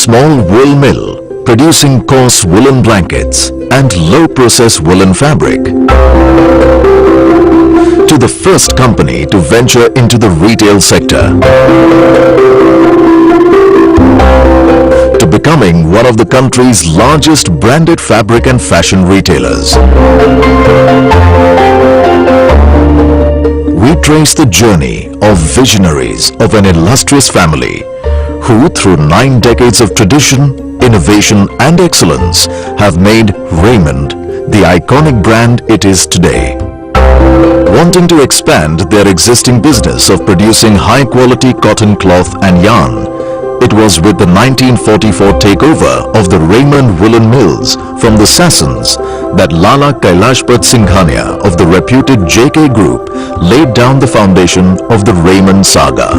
small wool mill producing coarse woolen blankets and low-process woolen fabric, to the first company to venture into the retail sector, to becoming one of the country's largest branded fabric and fashion retailers. We trace the journey of visionaries of an illustrious family who, through 9 decades of tradition, innovation and excellence, have made Raymond the iconic brand it is today. Wanting to expand their existing business of producing high-quality cotton cloth and yarn, it was with the 1944 takeover of the Raymond Woolen Mills from the Sassans that Lala Kailashpat Singhania of the reputed JK Group laid down the foundation of the Raymond saga.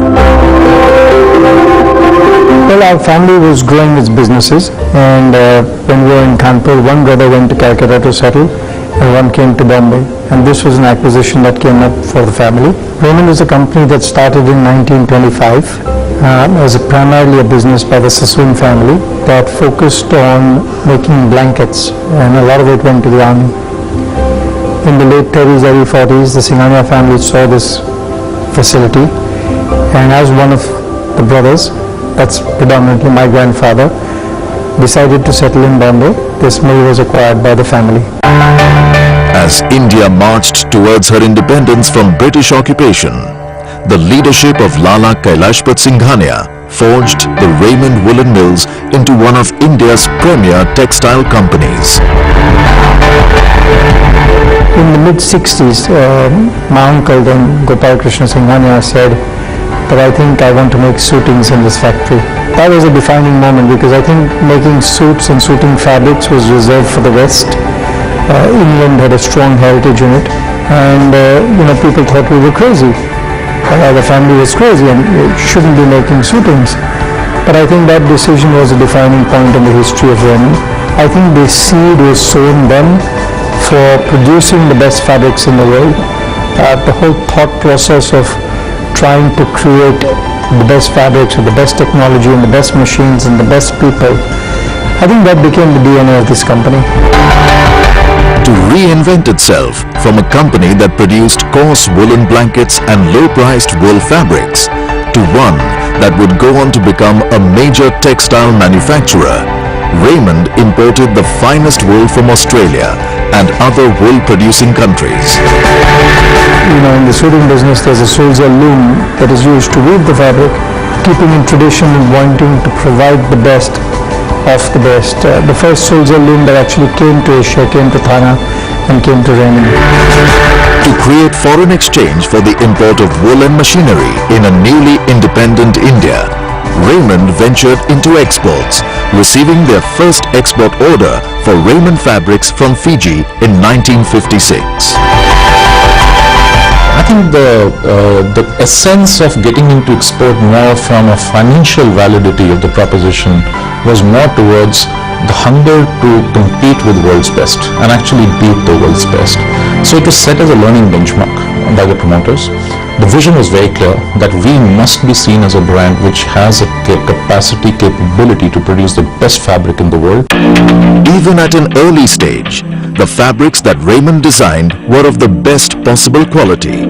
Well, our family was growing its businesses, and when we were in Kanpur, one brother went to Calcutta to settle and one came to Bombay, and this was an acquisition that came up for the family. Raymond is a company that started in 1925 as primarily a business by the Sassoon family that focused on making blankets, and a lot of it went to the army. In the late 30s, early 40s, the Singhania family saw this facility, and as one of the brothers, that's predominantly my grandfather, decided to settle in Bombay. This mill was acquired by the family. As India marched towards her independence from British occupation, the leadership of Lala Kailashpat Singhania forged the Raymond Woolen Mills into one of India's premier textile companies. In the mid-60s, my uncle, then Gopal Krishna Singhania, said that I think I want to make suitings in this factory. That was a defining moment, because I think making suits and suiting fabrics was reserved for the West. England had a strong heritage in it, and people thought we were crazy. The family was crazy and shouldn't be making suitings. But I think that decision was a defining point in the history of Raymond. I think the seed was sown then for producing the best fabrics in the world. The whole thought process of trying to create the best fabrics with the best technology and the best machines and the best people, I think that became the DNA of this company. To reinvent itself from a company that produced coarse woolen blankets and low-priced wool fabrics to one that would go on to become a major textile manufacturer, Raymond imported the finest wool from Australia and other wool-producing countries. In the suiting business, there's a Sulzer loom that is used to weave the fabric, keeping in tradition and wanting to provide the best of the best. The first Sulzer loom that actually came to Asia came to Thana and came to Raymond. To create foreign exchange for the import of wool and machinery in a newly independent India, Raymond ventured into exports, receiving their first export order for Raymond fabrics from Fiji in 1956. I think the essence of getting into export more from a financial validity of the proposition was more towards the hunger to compete with world's best and actually beat the world's best. So it was set as a learning benchmark by the promoters. The vision was very clear that we must be seen as a brand which has a capability to produce the best fabric in the world. Even at an early stage, the fabrics that Raymond designed were of the best possible quality.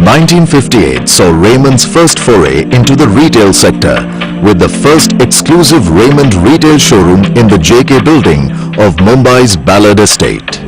1958 saw Raymond's first foray into the retail sector with the first exclusive Raymond retail showroom in the JK building of Mumbai's Ballard Estate.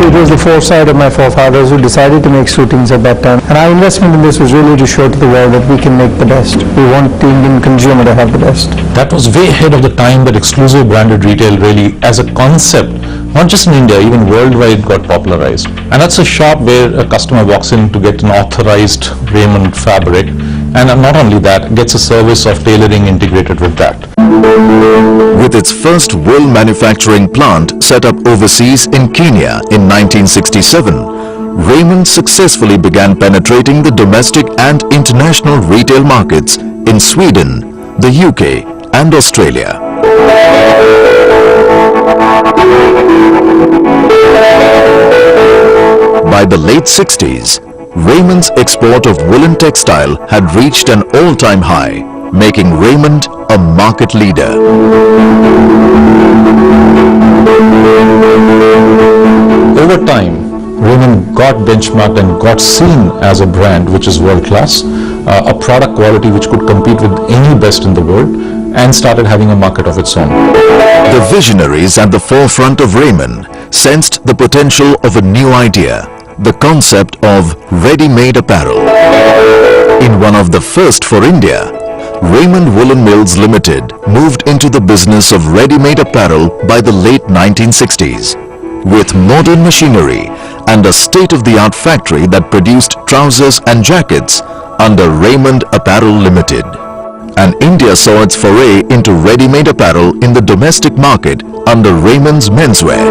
It was the foresight of my forefathers who decided to make suitings at that time. And our investment in this was really to show to the world that we can make the best. We want the Indian consumer to have the best. That was way ahead of the time that exclusive branded retail really, as a concept, not just in India, even worldwide, got popularized. And that's a shop where a customer walks in to get an authorized Raymond fabric, and not only that, gets a service of tailoring integrated with that. With its first wool manufacturing plant set up overseas in Kenya in 1967, Raymond successfully began penetrating the domestic and international retail markets in Sweden, the UK and Australia. By the late 60s, Raymond's export of woolen textile had reached an all-time high, making Raymond a market leader. Over time, Raymond got benchmarked and got seen as a brand which is world-class, a product quality which could compete with any best in the world, and started having a market of its own. The visionaries at the forefront of Raymond sensed the potential of a new idea, the concept of ready-made apparel. In one of the first for India, Raymond Woolen Mills Limited moved into the business of ready-made apparel by the late 1960s. With modern machinery and a state-of-the-art factory that produced trousers and jackets under Raymond Apparel Limited. And India saw its foray into ready-made apparel in the domestic market under Raymond's menswear,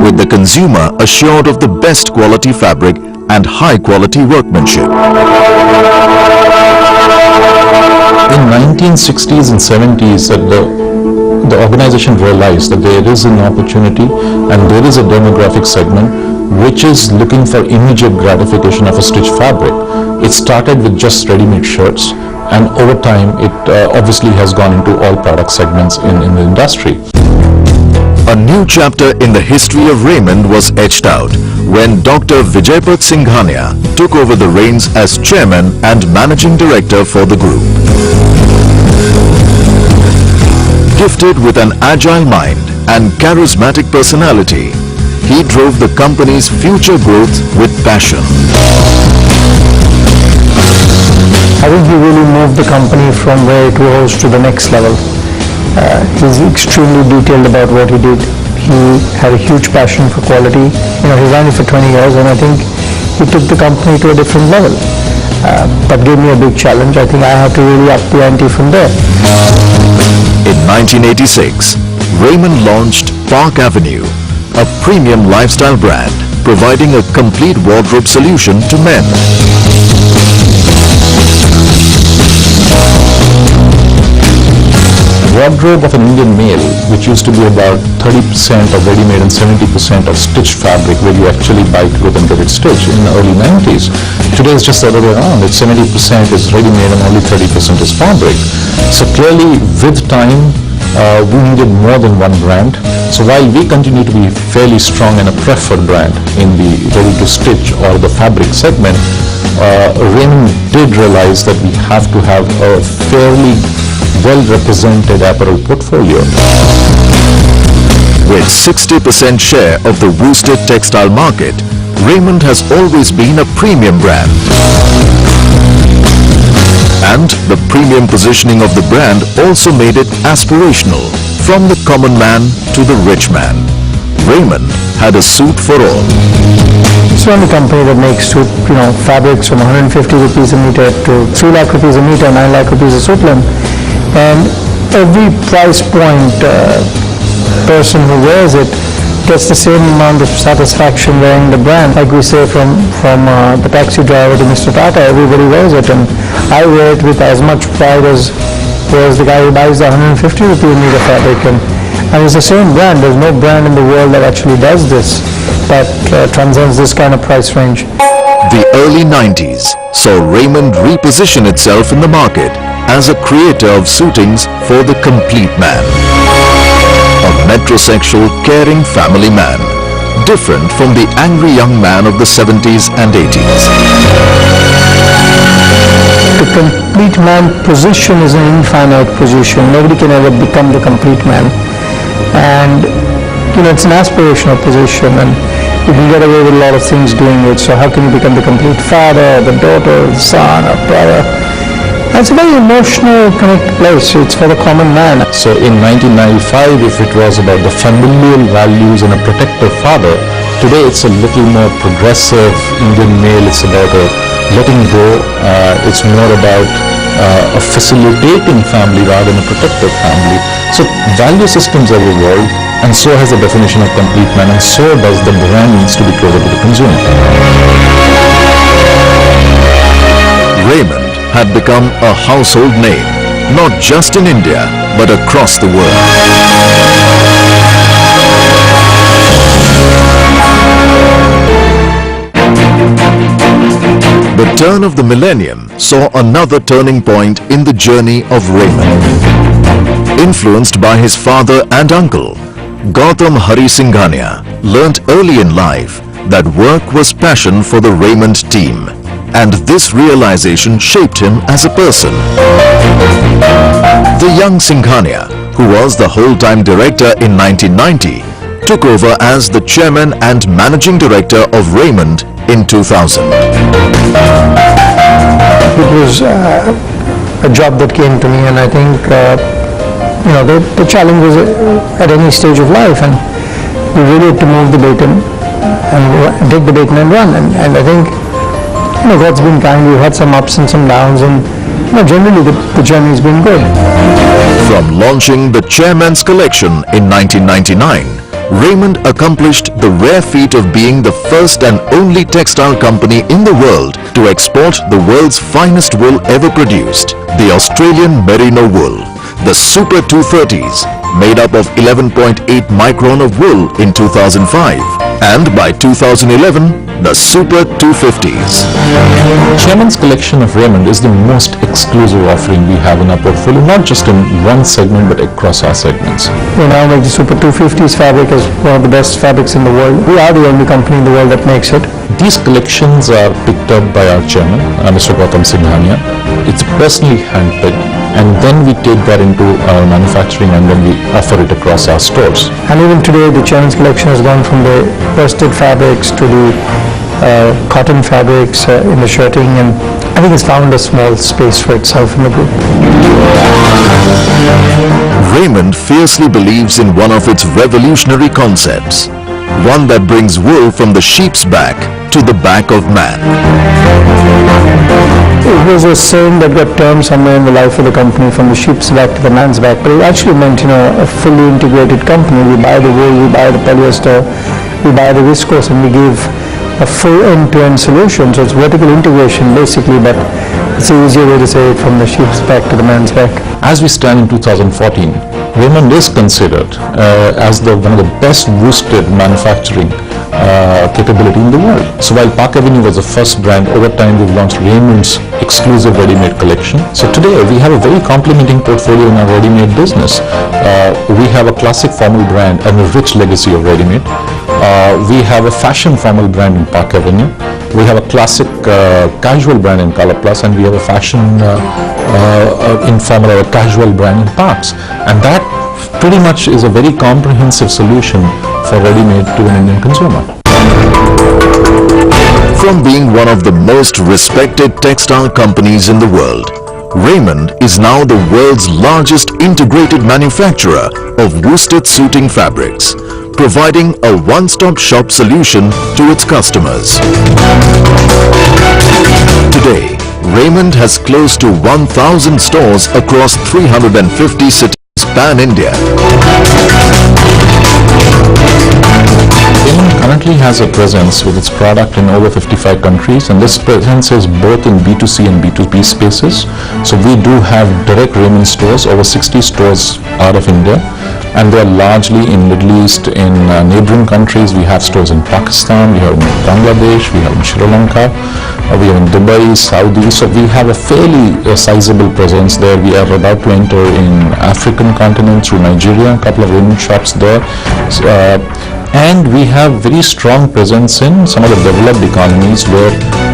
with the consumer assured of the best quality fabric and high-quality workmanship. In 1960s and 70s, the organization realized that there is an opportunity and there is a demographic segment which is looking for immediate gratification of a stitched fabric. It started with just ready-made shirts, and over time it obviously has gone into all product segments in the industry. A new chapter in the history of Raymond was etched out when Dr. Vijaypad Singhania took over the reins as chairman and managing director for the group. Gifted with an agile mind and charismatic personality, he drove the company's future growth with passion. I think he really moved the company from where it was to the next level. He's extremely detailed about what he did. He had a huge passion for quality. He ran it for 20 years, and I think he took the company to a different level. But gave me a big challenge. I think I had to really up the ante from there. In 1986, Raymond launched Park Avenue, a premium lifestyle brand providing a complete wardrobe solution to men. Wardrobe of an Indian male, which used to be about 30% of ready-made and 70% of stitched fabric, where you actually buy clothes and get it stitched in the early 90s. Today it's just the other way around. It's 70% is ready-made and only 30% is fabric. So clearly, with time, we needed more than one brand. So while we continue to be fairly strong and a preferred brand in the ready-to-stitch or the fabric segment, Raymond did realize that we have to have a fairly well-represented apparel portfolio. With 60% share of the worsted textile market, Raymond has always been a premium brand. And the premium positioning of the brand also made it aspirational, from the common man to the rich man. Raymond had a suit for all. It's the only company that makes suit, fabrics from 150 rupees a meter to 3 lakh rupees a meter, 9 lakh rupees a suit length. And every price point person who wears it gets the same amount of satisfaction wearing the brand. Like we say, from the taxi driver to Mr. Tata, everybody wears it, and I wear it with as much pride as the guy who buys the 150 rupee a meter fabric. And it's the same brand. There's no brand in the world that actually does this, that transcends this kind of price range. The early 90s saw Raymond reposition itself in the market as a creator of suitings for the complete man. A metrosexual, caring family man, different from the angry young man of the 70s and 80s. The complete man position is an infinite position. Nobody can ever become the complete man. And, it's an aspirational position, and you can get away with a lot of things doing it. So how can you become the complete father, the daughter, the son, or brother? It's a very emotional connected place. It's for the common man. So in 1995, if it was about the familial values and a protective father, today it's a little more progressive Indian male. It's about a letting go. It's more about a facilitating family rather than a protective family. So value systems have evolved, and so has the definition of complete man, and so does the brand needs to be closer to the consumer. Raymond had become a household name, not just in India, but across the world. turn of the millennium saw another turning point in the journey of Raymond. Influenced by his father and uncle, Gautam Hari Singhania learnt early in life that work was passion for the Raymond team, and this realization shaped him as a person. The young Singhania, who was the whole-time director in 1990, took over as the chairman and managing director of Raymond in 2000. It was a job that came to me, and I think the challenge was at any stage of life, and we really had to move the baton and take the baton and run. And I think God's been kind. We've had some ups and some downs, and generally the journey's been good. From launching the Chairman's Collection in 1999, Raymond accomplished the rare feat of being the first and only textile company in the world to export the world's finest wool ever produced, the Australian Merino wool, the Super 230s, made up of 11.8 micron of wool in 2005, and by 2011, the Super 250s. Chairman's Collection of Raymond is the most exclusive offering we have in our portfolio, not just in one segment but across our segments. We now make the Super 250s fabric as one of the best fabrics in the world. We are the only company in the world that makes it. These collections are picked up by our chairman, Mr. Gautam Singhania. It's personally handpicked, and then we take that into our manufacturing and then we offer it across our stores. And even today, the Chairman's Collection has gone from the worsted fabrics to the cotton fabrics in the shirting, and I think it's found a small space for itself in the group. Raymond fiercely believes in one of its revolutionary concepts, one that brings wool from the sheep's back to the back of man. It was a saying that got turned somewhere in the life of the company, from the sheep's back to the man's back, but it actually meant, a fully integrated company. We buy the wool, we buy the polyester, we buy the viscose, and we give a full end-to-end solution. So it's vertical integration basically, but it's an easier way to say it, from the sheep's back to the man's back. As we stand in 2014, Raymond is considered as one of the best worsted manufacturing capability in the world. So while Park Avenue was the first brand, over time we've launched Raymond's exclusive ready-made collection. So today we have a very complementing portfolio in our ready-made business. We have a classic formal brand and a rich legacy of ready-made. We have a fashion formal brand in Park Avenue. We have a classic casual brand in Color Plus, and we have a fashion informal or a casual brand in Parks. And that pretty much is a very comprehensive solution for ready-made to an Indian consumer. From being one of the most respected textile companies in the world, Raymond is now the world's largest integrated manufacturer of worsted suiting fabrics, providing a one-stop shop solution to its customers. Today, Raymond has close to 1,000 stores across 350 cities pan-India. Raymond currently has a presence with its product in over 55 countries, and this presence is both in B2C and B2B spaces. So we do have direct Raymond stores, over 60 stores out of India, and they are largely in Middle East, in neighboring countries. We have stores in Pakistan, we have in Bangladesh, we have in Sri Lanka, we have in Dubai, Saudi. So we have a fairly sizable presence there. We are about to enter in African continent through Nigeria, a couple of Raymond shops there. And we have very strong presence in some of the developed economies where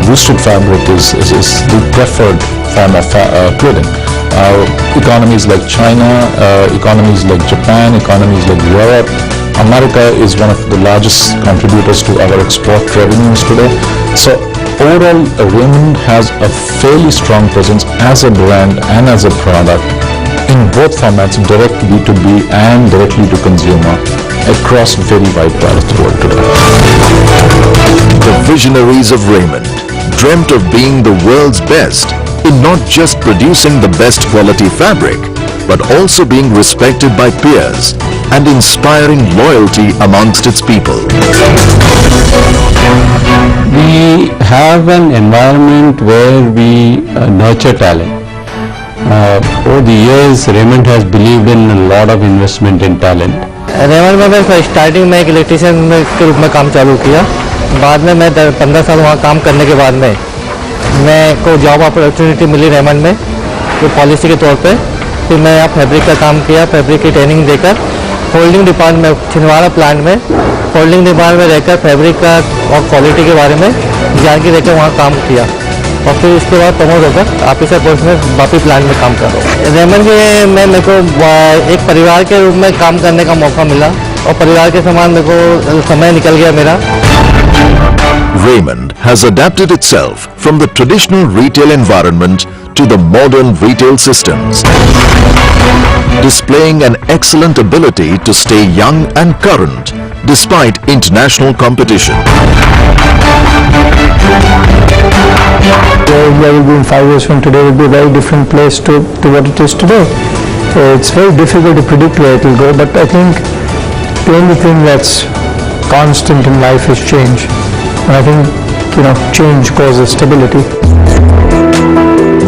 worsted fabric is the preferred form of clothing. Economies like China, economies like Japan, economies like Europe. America is one of the largest contributors to our export revenues today. So overall, Raymond has a fairly strong presence as a brand and as a product in both formats, direct B2B and directly to consumer, across very wide part of the world today. The visionaries of Raymond dreamt of being the world's best in not just producing the best quality fabric, but also being respected by peers and inspiring loyalty amongst its people. We have an environment where we nurture talent. Over the years, Raymond has believed in a lot of investment in talent. Raymond में मैं starting में एक electrician के रूप में काम चालू किया। बाद में मैं 15 साल वहाँ काम करने के बाद में मैं को जॉब अपॉर्चुनिटी मिली रेमंड में तो पॉलिसी के तौर पे। फिर मैं यहाँ फैब्रिक का काम किया, फैब्रिक की ट्रेनिंग देकर फोल्डिंग डिपार्टमेंट में, छिंदवाड़ा प्लांट में फोल्डिंग डिपार्टमेंट में रहकर फैब्रिक का और क्वालिटी के बारे में जानकारी देकर वहाँ काम किया। और फिर इसके बाद प्रमोट होकर ऑफिसर पोस्ट में वापी प्लांट में काम कर रहा हूँ। रेमंड में मेरे को एक परिवार के रूप में काम करने का मौका मिला और परिवार के समान मेरे को समय निकल गया मेरा। Raymond has adapted itself from the traditional retail environment to the modern retail systems, displaying an excellent ability to stay young and current despite international competition. Where India will be in 5 years from today will be a very different place to what it is today. It's very difficult to predict where it will go, but I think the only thing that's constant in life is change. And I think, change causes stability.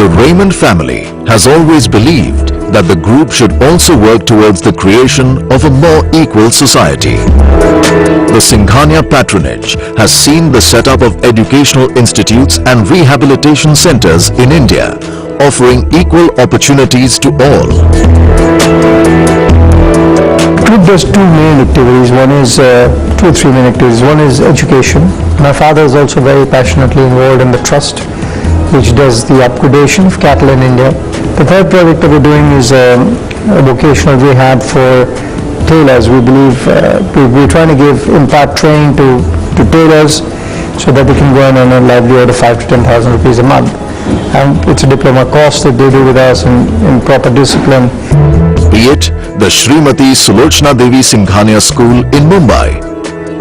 The Raymond family has always believed that the group should also work towards the creation of a more equal society. The Singhania patronage has seen the setup of educational institutes and rehabilitation centers in India, offering equal opportunities to all. The group does two main activities. One is, two or three main activities. One is education. My father is also very passionately involved in the trust, which does the upgradation of cattle in India. The third project that we're doing is a vocational rehab for tailors. We believe we're trying to impart training to tailors so that they can go on a livelihood of 5,000 to 10,000 rupees a month. And it's a diploma course that they do with us in proper discipline. Be it the Srimati Sulochana Devi Singhania School in Mumbai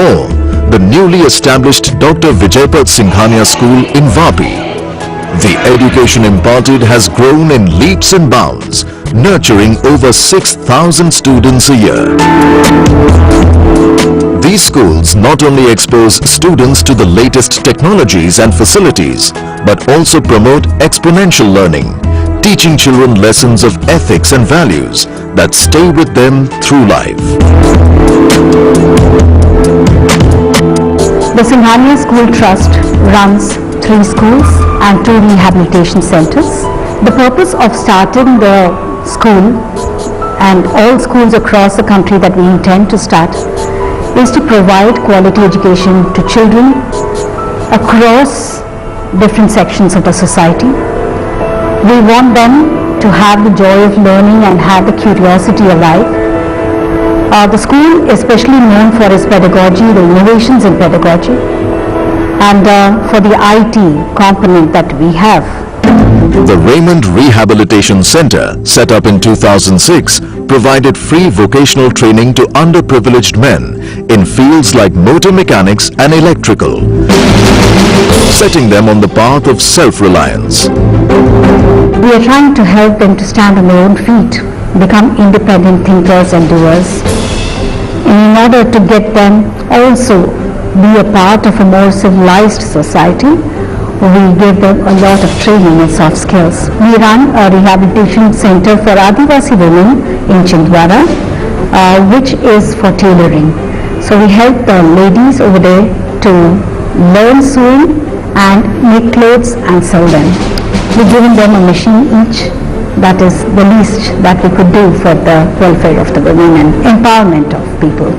or the newly established Dr. Vijaypad Singhania School in Vapi. The education imparted has grown in leaps and bounds, nurturing over 6,000 students a year. These schools not only expose students to the latest technologies and facilities, but also promote exponential learning, teaching children lessons of ethics and values that stay with them through life. The Singhania School Trust runs 3 schools and 2 rehabilitation centers. The purpose of starting the school and all schools across the country that we intend to start is to provide quality education to children across different sections of the society. We want them to have the joy of learning and have the curiosity alive. The school is especially known for its pedagogy, the innovations in pedagogy, and for the IT component that we have. The Raymond Rehabilitation Center, set up in 2006, provided free vocational training to underprivileged men in fields like motor mechanics and electrical, setting them on the path of self-reliance. We are trying to help them to stand on their own feet, become independent thinkers and doers. And in order to get them also be a part of a more civilized society, we give them a lot of training in soft skills. We run a rehabilitation center for Adivasi women in Chindwara, which is for tailoring. So we help the ladies over there to learn sewing and make clothes and sell them. We're giving them a machine each. That is the least that we could do for the welfare of the women and empowerment of people.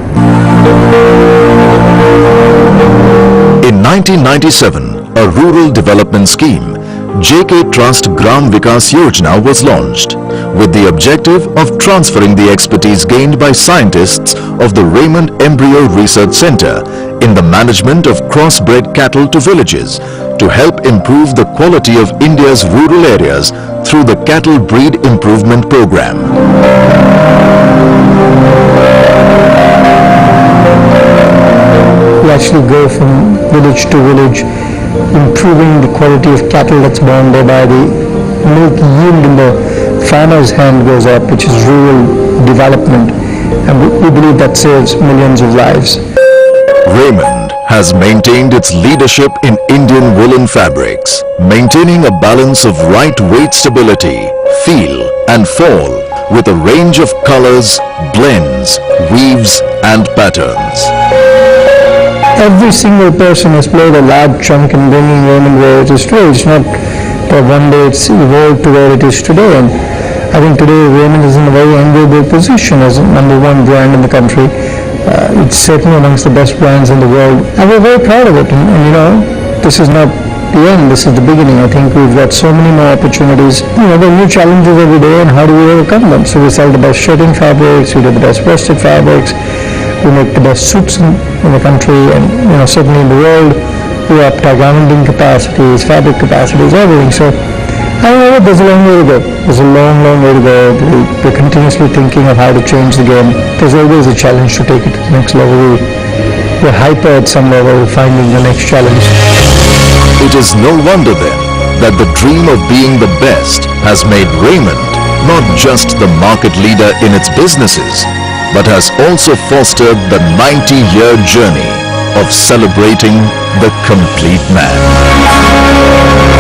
In 1997, a rural development scheme, JK Trust Gram Vikas Yojana, was launched with the objective of transferring the expertise gained by scientists of the Raymond Embryo Research Center in the management of crossbred cattle to villages to help improve the quality of India's rural areas through the Cattle Breed Improvement Program. We actually go from village to village, improving the quality of cattle that's born, thereby the milk yield in the farmer's hand goes up, which is rural development, and we believe that saves millions of lives. Raymond has maintained its leadership in Indian woolen fabrics, maintaining a balance of right weight stability, feel and fall with a range of colors, blends, weaves and patterns. every single person has played a large chunk in bringing Raymond where it is today. It's not that one day it's evolved to where it is today. And I think today Raymond is in a very enviable position as number one brand in the country. It's certainly amongst the best brands in the world, and we're very proud of it. And you know, this is not the end, this is the beginning. I think we've got so many more opportunities. You know, there are new challenges every day, and how do we overcome them? So we sell the best shirting fabrics, we do the best worsted fabrics, we make the best suits in the country, and you know, certainly in the world. We upped our garmenting capacities, fabric capacities, everything. So I know there's a long way to go. There's a long, long way to go. We're continuously thinking of how to change the game. There's always a challenge to take it to the next level. We're hyper at some level, finding the next challenge. It is no wonder then that the dream of being the best has made Raymond not just the market leader in its businesses, but has also fostered the 90-year journey of celebrating the complete man.